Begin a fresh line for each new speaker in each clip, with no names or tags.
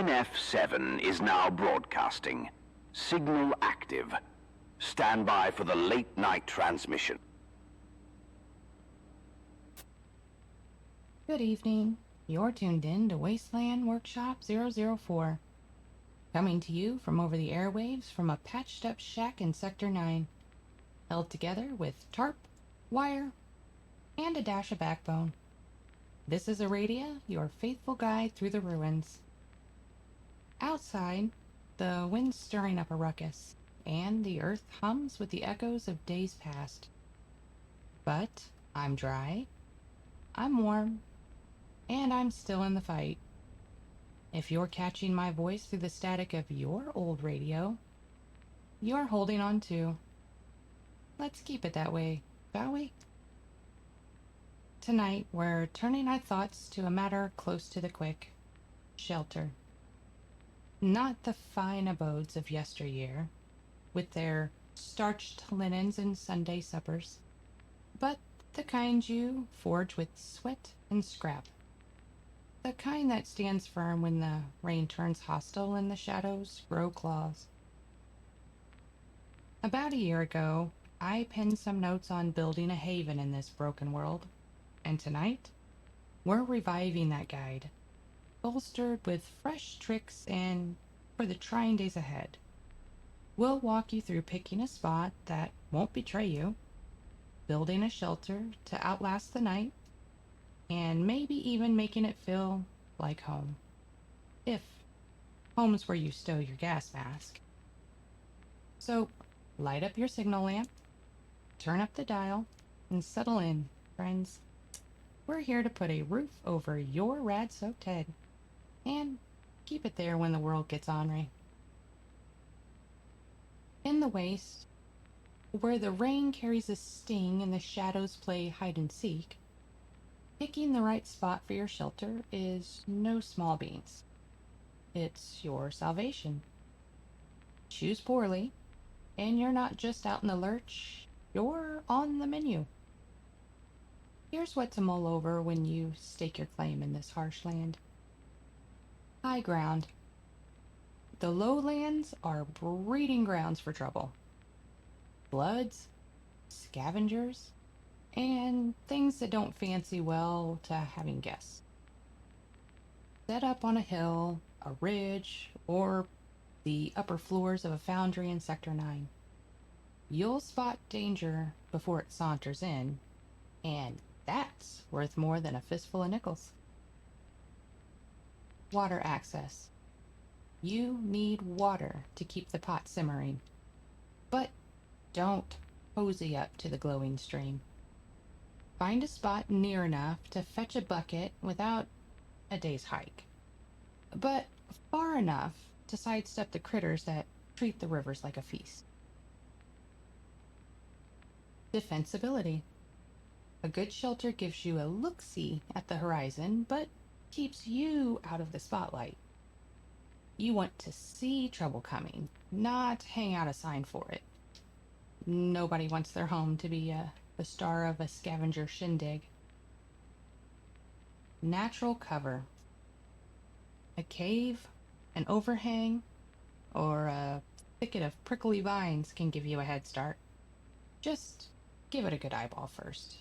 NF7 is now broadcasting. Signal active. Stand by for the late night transmission.
Good evening. You're tuned in to Wasteland Workshop 004. Coming to you from over the airwaves from a patched up shack in Sector 9. Held together with tarp, wire, and a dash of backbone. This is Aradia, your faithful guide through the ruins. Outside, the wind's stirring up a ruckus, and the earth hums with the echoes of days past. But I'm dry, I'm warm, and I'm still in the fight. If you're catching my voice through the static of your old radio, you're holding on too. Let's keep it that way, shall we? Tonight, we're turning our thoughts to a matter close to the quick. Shelter. Not the fine abodes of yesteryear, with their starched linens and Sunday suppers, but the kind you forge with sweat and scrap. The kind that stands firm when the rain turns hostile and the shadows grow claws. About a year ago, I penned some notes on building a haven in this broken world, and tonight, we're reviving that guide, bolstered with fresh tricks and for the trying days ahead. We'll walk you through picking a spot that won't betray you, building a shelter to outlast the night, and maybe even making it feel like home. If home's where you stow your gas mask. So, light up your signal lamp, turn up the dial, and settle in, friends. We're here to put a roof over your rad-soaked head, and keep it there when the world gets ornery. In the waste, where the rain carries a sting and the shadows play hide-and-seek, picking the right spot for your shelter is no small beans. It's your salvation. Choose poorly, and you're not just out in the lurch, you're on the menu. Here's what to mull over when you stake your claim in this harsh land. High ground. The lowlands are breeding grounds for trouble. Floods, scavengers, and things that don't fancy well to having guests. Set up on a hill, a ridge, or the upper floors of a foundry in Sector 9. You'll spot danger before it saunters in, and that's worth more than a fistful of nickels. Water access. You need water to keep the pot simmering, but don't cozy up to the glowing stream. Find a spot near enough to fetch a bucket without a day's hike, but far enough to sidestep the critters that treat the rivers like a feast. Defensibility. A good shelter gives you a look-see at the horizon, but keeps you out of the spotlight. You want to see trouble coming, not hang out a sign for it. Nobody wants their home to be the star of a scavenger shindig. Natural cover. A cave, an overhang, or a thicket of prickly vines can give you a head start. Just give it a good eyeball first.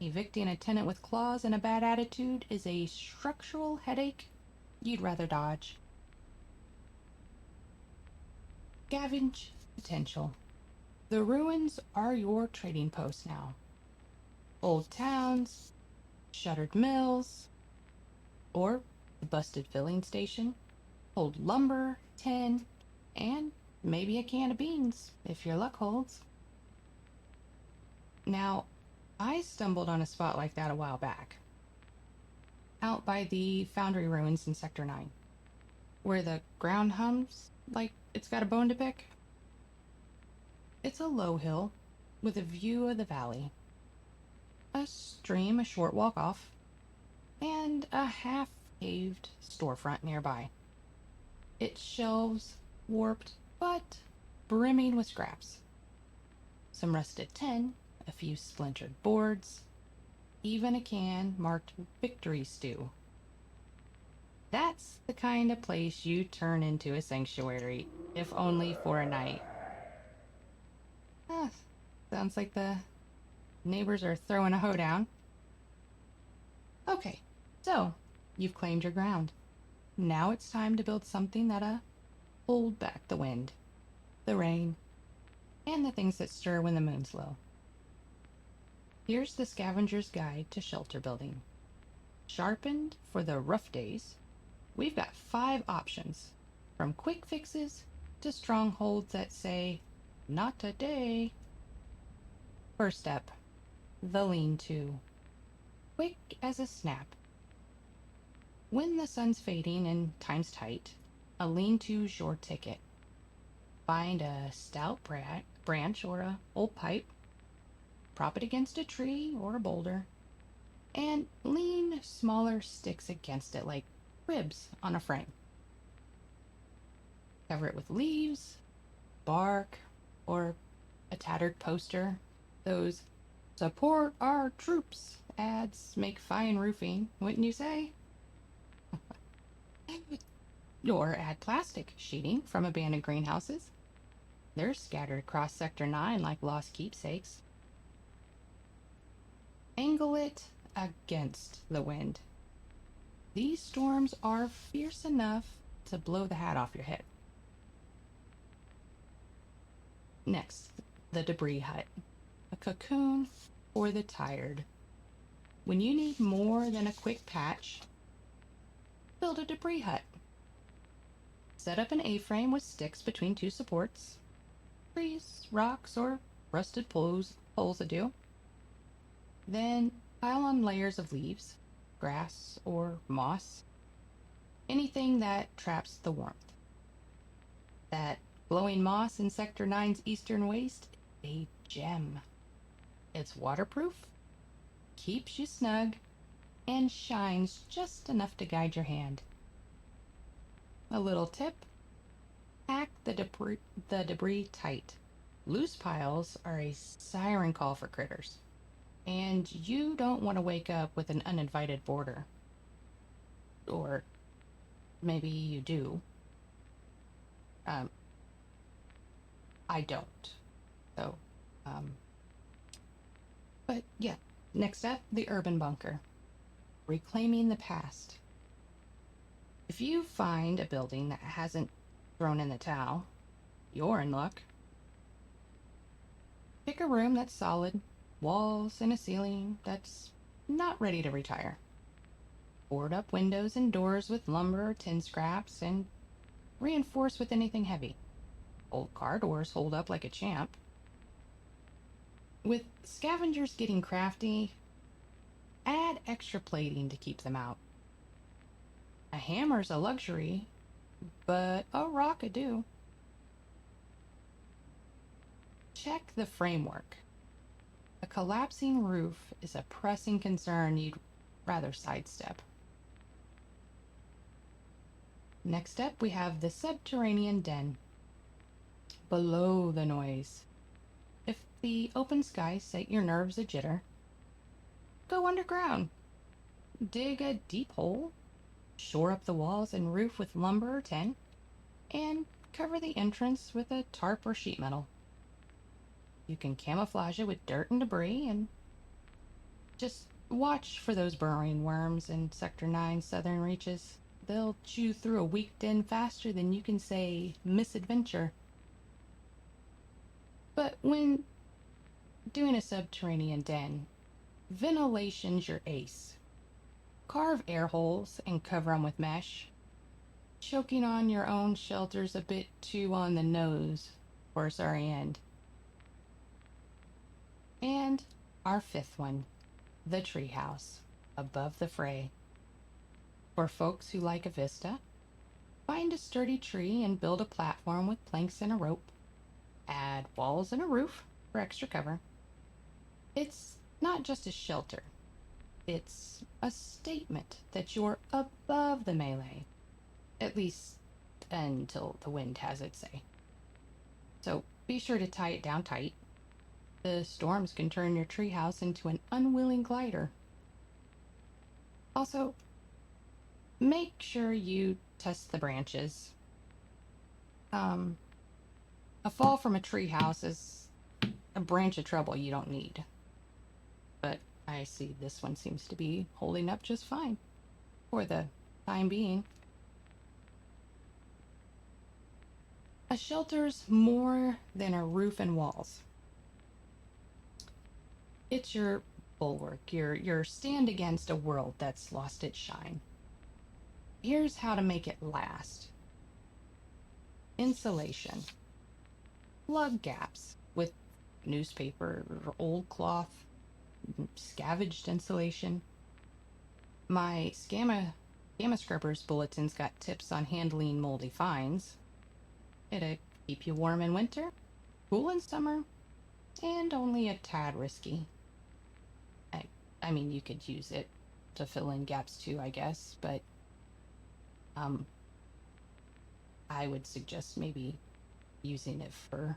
Evicting a tenant with claws and a bad attitude is a structural headache you'd rather dodge. Scavenge potential. The ruins are your trading post now. Old towns, shuttered mills, or the busted filling station hold lumber, tin, and maybe a can of beans if your luck holds. Now, I stumbled on a spot like that a while back, out by the foundry ruins in Sector 9, where the ground hums like it's got a bone to pick. It's a low hill with a view of the valley, a stream a short walk off, and a half-paved storefront nearby. Its shelves warped but brimming with scraps. Some rusted tin, a few splintered boards, even a can marked Victory Stew. That's the kind of place you turn into a sanctuary, if only for a night. Ah, sounds like the neighbors are throwing a hoedown. Okay, so you've claimed your ground. Now it's time to build something that'll hold back the wind, the rain, and the things that stir when the moon's low. Here's the Scavenger's Guide to Shelter Building. Sharpened for the rough days, we've got 5 options, from quick fixes to strongholds that say, not today. First step, the lean-to. Quick as a snap. When the sun's fading and time's tight, a lean-to's your ticket. Find a stout branch or a old pipe, prop it against a tree or a boulder, and lean smaller sticks against it like ribs on a frame. Cover it with leaves, bark, or a tattered poster. Those "support our troops" ads make fine roofing, wouldn't you say? Or add plastic sheeting from abandoned greenhouses. They're scattered across Sector 9 like lost keepsakes. Angle it against the wind. These storms are fierce enough to blow the hat off your head. Next, the debris hut. A cocoon for the tired. When you need more than a quick patch, build a debris hut. Set up an A-frame with sticks between 2 supports. Trees, rocks, or rusted poles will do. Then pile on layers of leaves, grass, or moss. Anything that traps the warmth. That glowing moss in Sector 9's eastern waste is a gem. It's waterproof, keeps you snug, and shines just enough to guide your hand. A little tip: pack the debris tight. Loose piles are a siren call for critters, and you don't want to wake up with an uninvited boarder. Or maybe you do. I don't. So, but yeah. Next up, the urban bunker. Reclaiming the past. If you find a building that hasn't thrown in the towel, you're in luck. Pick a room that's solid, walls and a ceiling that's not ready to retire. Board up windows and doors with lumber or tin scraps and reinforce with anything heavy. Old car doors hold up like a champ. With scavengers getting crafty, add extra plating to keep them out. A hammer's a luxury, but a rock would do. Check the framework. A collapsing roof is a pressing concern you'd rather sidestep. Next up, we have the subterranean den. Below the noise. If the open sky set your nerves a jitter, go underground. Dig a deep hole, shore up the walls and roof with lumber or tin, and cover the entrance with a tarp or sheet metal. You can camouflage it with dirt and debris, and just watch for those burrowing worms in Sector 9 southern reaches. They'll chew through a weak den faster than you can say misadventure. But when doing a subterranean den, ventilation's your ace. Carve air holes and cover them with mesh. Choking on your own shelter's a bit too on the nose for a sorry end. And our 5th one, the treehouse, above the fray. For folks who like a vista, find a sturdy tree and build a platform with planks and a rope. Add walls and a roof for extra cover. It's not just a shelter. It's a statement that you're above the melee, at least until the wind has its say. So be sure to tie it down tight. The storms can turn your treehouse into an unwilling glider. Also, Make sure you test the branches. A fall from a tree house is a branch of trouble you don't need. But I see this one seems to be holding up just fine for the time being. A shelter's more than a roof and walls. It's your bulwark, your stand against a world that's lost its shine. Here's how to make it last. Insulation. Plug gaps with newspaper or old cloth, scavenged insulation. My Gamma Scrubbers bulletin's got tips on handling moldy finds. It'll keep you warm in winter, cool in summer, and only a tad risky. I mean, you could use it to fill in gaps too, I guess, but I would suggest maybe using it for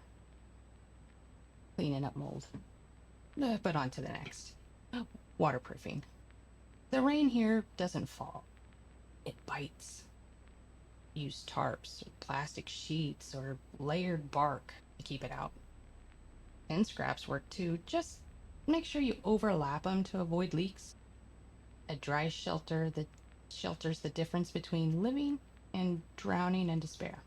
cleaning up mold. But on to the next. Waterproofing. The rain here doesn't fall. It bites. Use tarps, or plastic sheets, or layered bark to keep it out. And scraps work too. Just make sure you overlap them to avoid leaks. A dry shelter that shelters the difference between living and drowning in despair.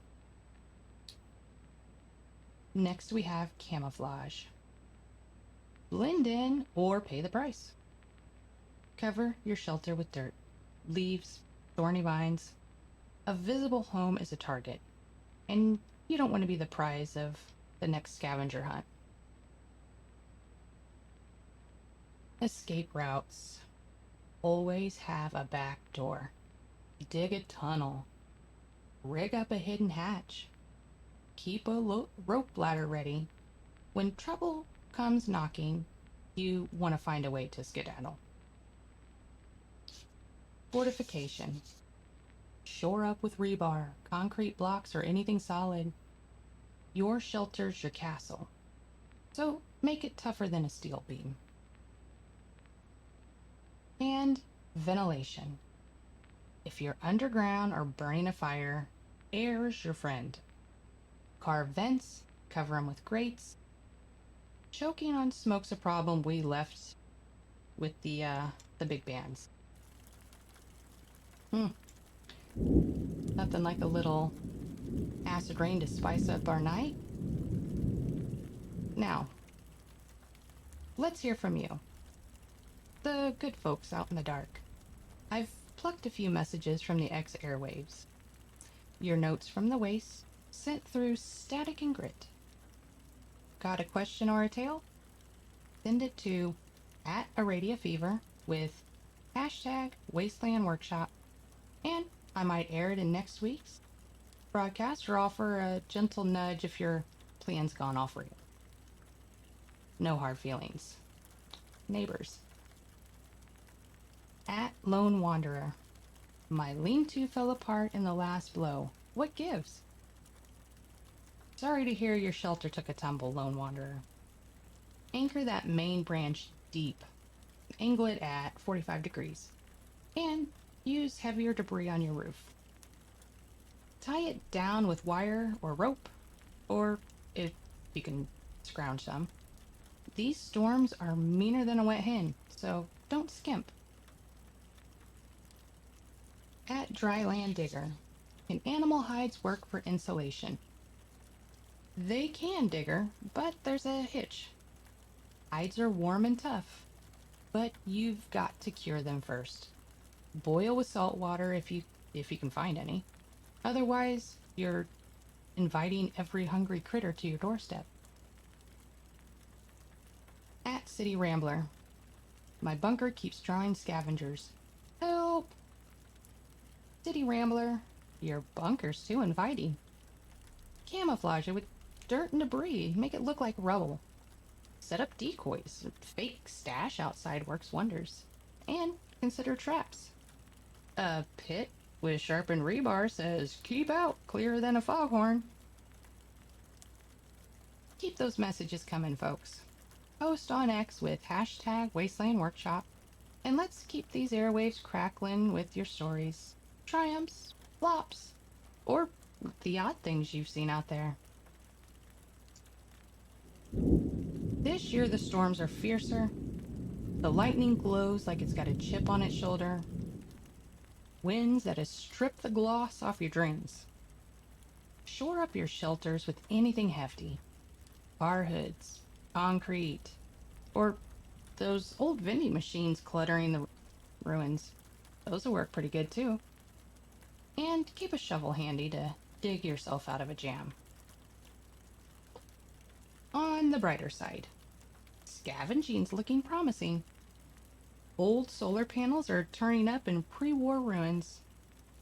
Next we have camouflage. Blend in or pay the price. Cover your shelter with dirt, leaves, thorny vines. A visible home is a target, and you don't want to be the prize of the next scavenger hunt. Escape routes. Always have a back door. Dig a tunnel. Rig up a hidden hatch. Keep a rope ladder ready. When trouble comes knocking, you want to find a way to skedaddle. Fortification. Shore up with rebar, concrete blocks, or anything solid. Your shelter's your castle, so make it tougher than a steel beam. And ventilation. If you're underground or burning a fire, air's your friend. Carve vents, cover them with grates. Choking on smoke's a problem we left with the big bands. Nothing like a little acid rain to spice up our night. Now, let's hear from you, the good folks out in the dark. I've plucked a few messages from the X airwaves. Your notes from the waste, sent through static and grit. Got a question or a tale? Send it to @AradiaFever with #Wasteland Workshop, and I might air it in next week's broadcast or offer a gentle nudge if your plan's gone off rail. No hard feelings. Neighbors. @Lone Wanderer. My lean-to fell apart in the last blow. What gives? Sorry to hear your shelter took a tumble, Lone Wanderer. Anchor that main branch deep. Angle it at 45 degrees. And use heavier debris on your roof. Tie it down with wire or rope, or if you can scrounge some. These storms are meaner than a wet hen, so don't skimp. @Dryland Digger. Can animal hides work for insulation? They can, Digger, but there's a hitch. Hides are warm and tough, but you've got to cure them first. Boil with salt water if you can find any. Otherwise, you're inviting every hungry critter to your doorstep. @City Rambler. My bunker keeps drawing scavengers. Help! City Rambler, your bunker's too inviting. Camouflage it with dirt and debris. Make it look like rubble. Set up decoys. Fake stash outside works wonders. And consider traps. A pit with sharpened rebar says, keep out, clearer than a foghorn. Keep those messages coming, folks. Post on X with #Wasteland Workshop. And let's keep these airwaves crackling with your stories. triumphs, flops, or the odd things you've seen out there. This year the storms are fiercer. The lightning glows like it's got a chip on its shoulder. Winds that has stripped the gloss off your dreams. Shore up your shelters with anything hefty. Bar hoods, concrete, or those old vending machines cluttering the ruins. Those will work pretty good too. And keep a shovel handy to dig yourself out of a jam. On the brighter side, scavenging's looking promising. Old solar panels are turning up in pre-war ruins.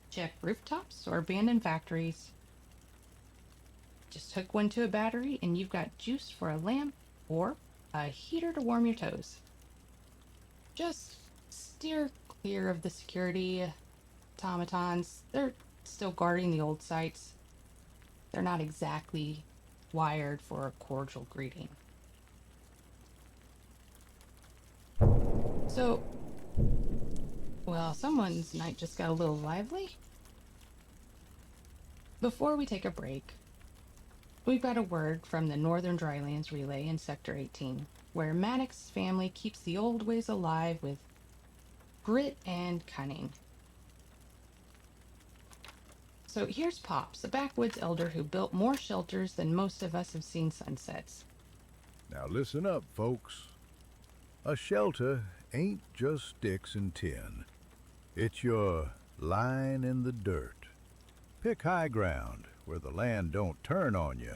Check rooftops or abandoned factories. Just hook one to a battery and you've got juice for a lamp or a heater to warm your toes. Just steer clear of the security automatons. They're still guarding the old sites. They're not exactly wired for a cordial greeting. So, well, someone's night just got a little lively. Before we take a break, we've got a word from the Northern Drylands Relay in Sector 18, where Maddox's family keeps the old ways alive with grit and cunning. So here's Pops, a backwoods elder who built more shelters than most of us have seen sunsets.
Now listen up, folks. A shelter ain't just sticks and tin. It's your line in the dirt. Pick high ground where the land don't turn on you.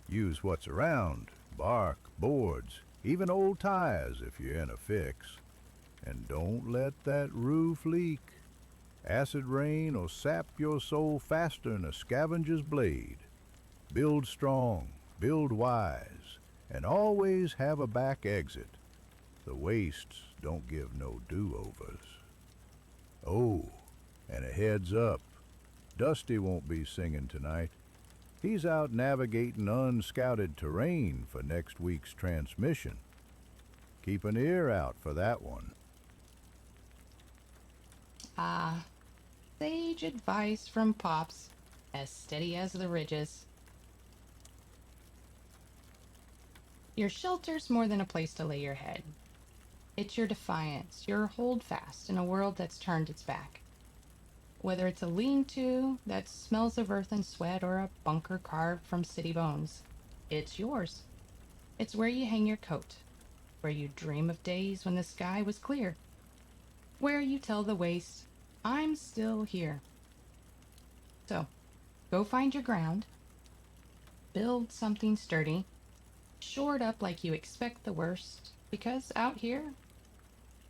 Use what's around, bark, boards, even old tires if you're in a fix. And don't let that roof leak. Acid rain will sap your soul faster than a scavenger's blade. Build strong, build wise, and always have a back exit. The wastes don't give no do-overs. Oh, and a heads up, Dusty won't be singing tonight. He's out navigating unscouted terrain for next week's transmission. Keep an ear out for that one.
Sage advice from Pops, as steady as the ridges. Your shelter's more than a place to lay your head. It's your defiance, your holdfast in a world that's turned its back. Whether it's a lean-to that smells of earth and sweat or a bunker carved from city bones, it's yours. It's where you hang your coat, where you dream of days when the sky was clear, where you tell the waste, I'm still here. So, go find your ground, build something sturdy, shore it up like you expect the worst, because out here,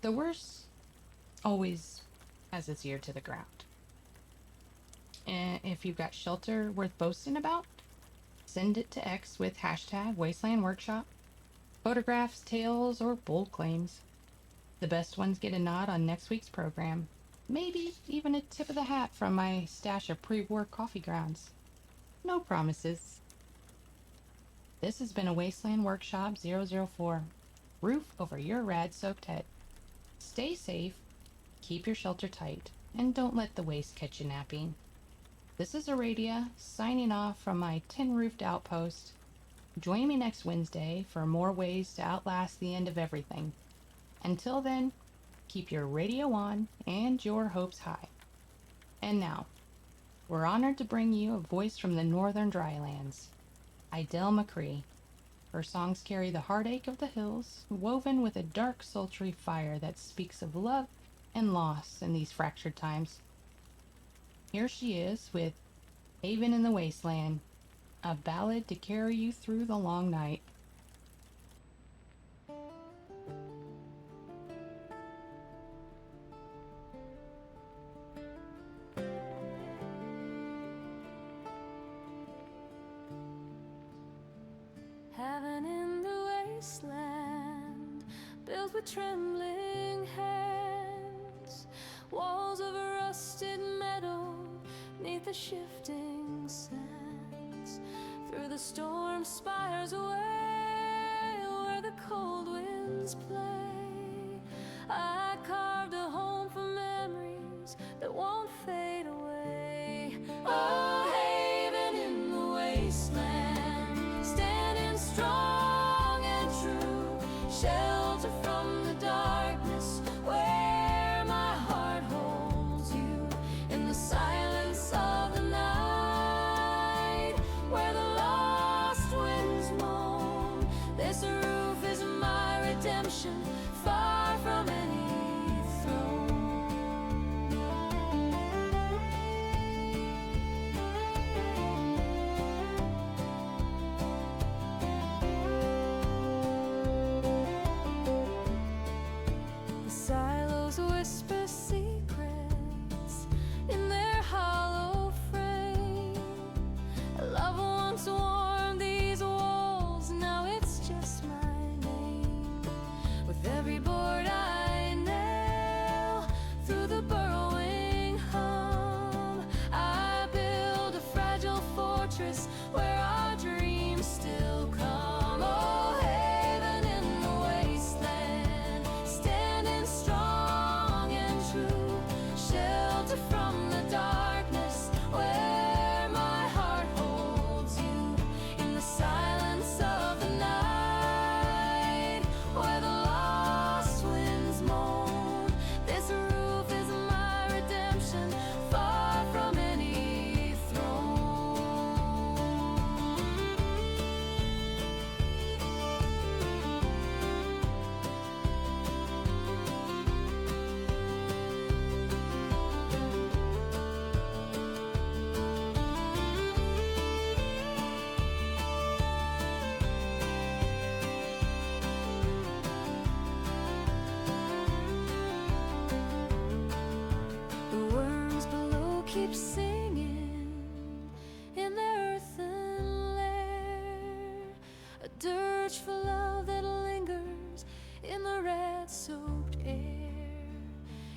the worst always has its ear to the ground. And if you've got shelter worth boasting about, send it to X with hashtag Wasteland Workshop. Photographs, tales, or bold claims. The best ones get a nod on next week's program. Maybe even a tip of the hat from my stash of pre-war coffee grounds. No promises. This has been a Wasteland Workshop 004. Roof over your rad-soaked head. Stay safe, keep your shelter tight, and don't let the waste catch you napping. This is Aradia, signing off from my tin-roofed outpost. Join me next Wednesday for more ways to outlast the end of everything. Until then, keep your radio on and your hopes high. And now, we're honored to bring you a voice from the Northern Drylands, Idelle McCree. Her songs carry the heartache of the hills, woven with a dark, sultry fire that speaks of love and loss in these fractured times. Here she is with Haven in the Wasteland, a ballad to carry you through the long night.
Heaven in the wasteland, built with trembling hands, walls of rusted metal neath the shifting sands. Through the storm spires away, where the cold winds play, I carved a home for memories that won't fade wasteland, standing strong and true, shelter from the darkness, where my heart holds you in the silence of the night, where the lost winds moan. This roof is my redemption, far from any throne. The silos whisper secrets in their hollow frame. Love once warmed these walls, now it's just my name. With every board I nail through the burrowing hum, I build a fragile fortress where our dreams still come. Oh, haven in the wasteland, standing strong and true, shelter from the darkness, where my heart holds you in the silence of the night, where the lost winds moan. This roof is my redemption, far from any throne. The worms below keep singing in their earthen lair, a dirge for love that lingers in the red-soaked air.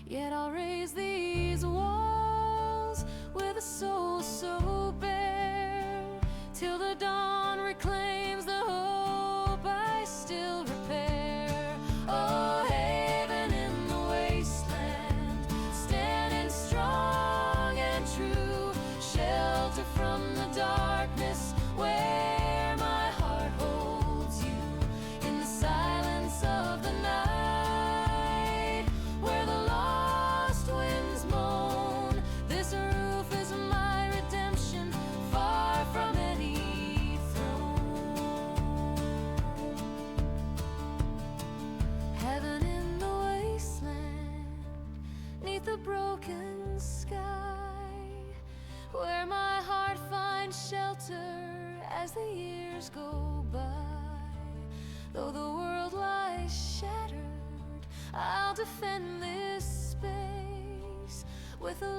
Yet I'll raise these walls with a soul so bare, till the dawn reclaims the hope I still repair. Oh, haven in the wasteland, standing strong and true, shelter from the darkness, where my heart holds you in the silence of the night, where the lost winds moan. This roof is my redemption, far from any throne. Heaven in the wasteland, neath the broken sky, where my heart finds shelter as the years go by. Though the world lies shattered, I'll defend this space with a